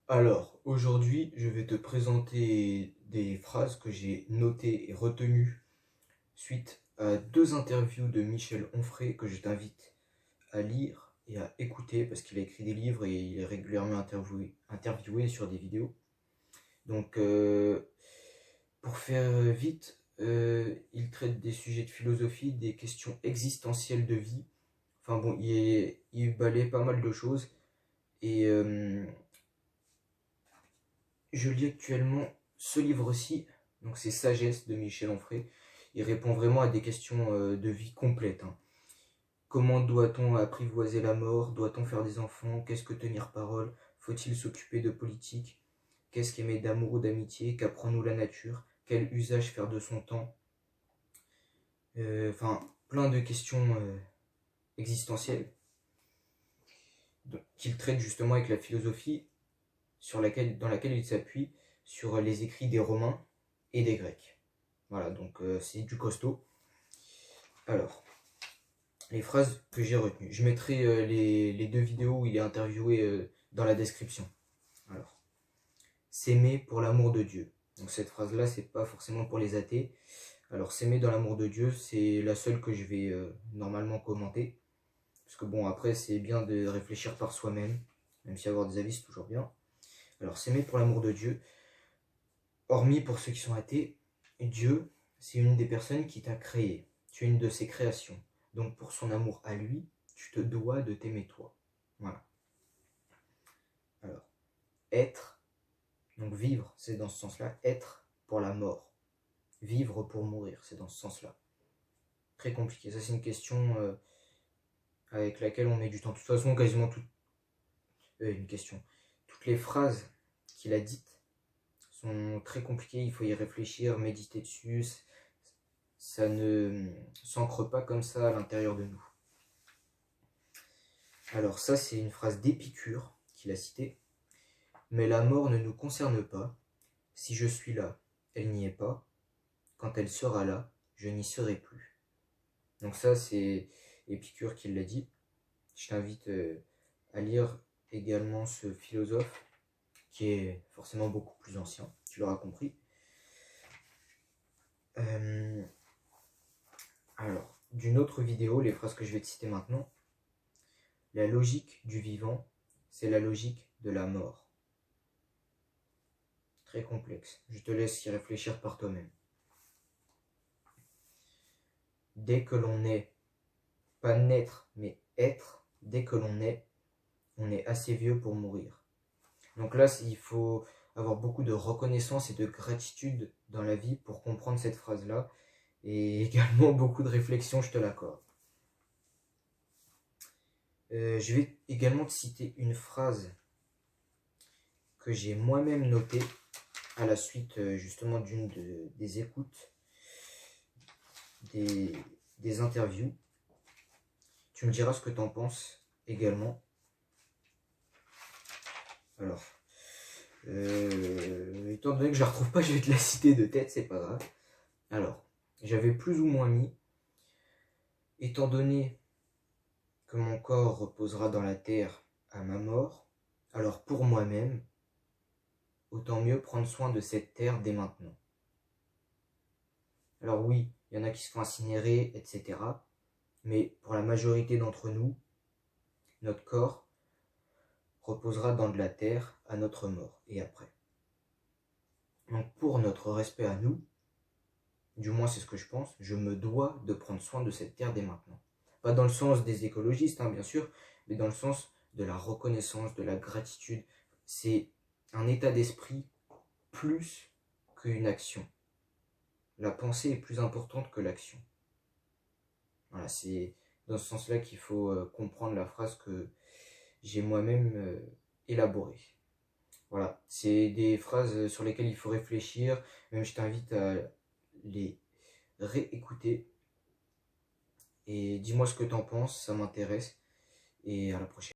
Alors, aujourd'hui, je vais te présenter des phrases que j'ai notées et retenues suite à deux interviews de Michel Onfray que je t'invite à lire et à écouter parce qu'il a écrit des livres et il est régulièrement interviewé sur des vidéos. Donc, pour faire vite, il traite des sujets de philosophie, des questions existentielles de vie. Enfin bon, il balaye pas mal de choses et je lis actuellement ce livre-ci, donc c'est Sagesse de Michel Onfray. Il répond vraiment à des questions de vie complète, hein. Comment doit-on apprivoiser la mort? Doit-on faire des enfants? Qu'est-ce que tenir parole? Faut-il s'occuper de politique? Qu'est-ce qu'aimer d'amour ou d'amitié? Qu'apprend-nous la nature? Quel usage faire de son temps? Enfin, plein de questions existentielles qu'il traite justement avec la philosophie dans laquelle il s'appuie sur les écrits des Romains et des Grecs. Voilà, donc c'est du costaud. Alors, les phrases que j'ai retenues. Je mettrai les deux vidéos où il est interviewé dans la description. Alors, s'aimer pour l'amour de Dieu. Donc cette phrase-là, c'est pas forcément pour les athées. Alors, s'aimer dans l'amour de Dieu, c'est la seule que je vais normalement commenter. Parce que bon, après, c'est bien de réfléchir par soi-même, même si avoir des avis, c'est toujours bien. Alors, s'aimer pour l'amour de Dieu, hormis pour ceux qui sont athées, Dieu, c'est une des personnes qui t'a créé. Tu es une de ses créations. Donc pour son amour à lui, tu te dois de t'aimer toi. Voilà. Alors, être, donc vivre, c'est dans ce sens-là. Être pour la mort. Vivre pour mourir, c'est dans ce sens-là. Très compliqué. Ça, c'est une question avec laquelle on met du temps. De toute façon, quasiment une question. Toutes les phrases qu'il a dites sont très compliquées. Il faut y réfléchir, méditer dessus. Ça ne s'ancre pas comme ça à l'intérieur de nous. Alors ça, c'est une phrase d'Épicure qu'il a citée. Mais la mort ne nous concerne pas. Si je suis là, elle n'y est pas. Quand elle sera là, je n'y serai plus. Donc ça, c'est Épicure qui l'a dit. Je t'invite à lire également ce philosophe qui est forcément beaucoup plus ancien, tu l'auras compris. Alors, d'une autre vidéo, les phrases que je vais te citer maintenant. La logique du vivant, c'est la logique de la mort. Très complexe. Je te laisse y réfléchir par toi-même. Dès que l'on est, pas naître, mais être, dès que l'on est assez vieux pour mourir. Donc là, il faut avoir beaucoup de reconnaissance et de gratitude dans la vie pour comprendre cette phrase-là. Et également beaucoup de réflexion, je te l'accorde. Je vais également te citer une phrase que j'ai moi-même notée à la suite justement des écoutes, des interviews. Tu me diras ce que tu en penses également. Alors, étant donné que je la retrouve pas, je vais te la citer de tête, c'est pas grave. Alors, j'avais plus ou moins mis, étant donné que mon corps reposera dans la terre à ma mort, alors pour moi-même, autant mieux prendre soin de cette terre dès maintenant. Alors oui, il y en a qui se font incinérer, etc. Mais pour la majorité d'entre nous, notre corps reposera dans de la terre à notre mort et après. Donc pour notre respect à nous, du moins c'est ce que je pense, je me dois de prendre soin de cette terre dès maintenant. Pas dans le sens des écologistes, bien sûr, mais dans le sens de la reconnaissance, de la gratitude. C'est un état d'esprit plus qu'une action. La pensée est plus importante que l'action. Voilà, c'est dans ce sens-là qu'il faut comprendre la phrase que j'ai moi-même élaborée. Voilà, c'est des phrases sur lesquelles il faut réfléchir. Même je t'invite à les réécouter. Et dis-moi ce que t'en penses, ça m'intéresse. Et à la prochaine.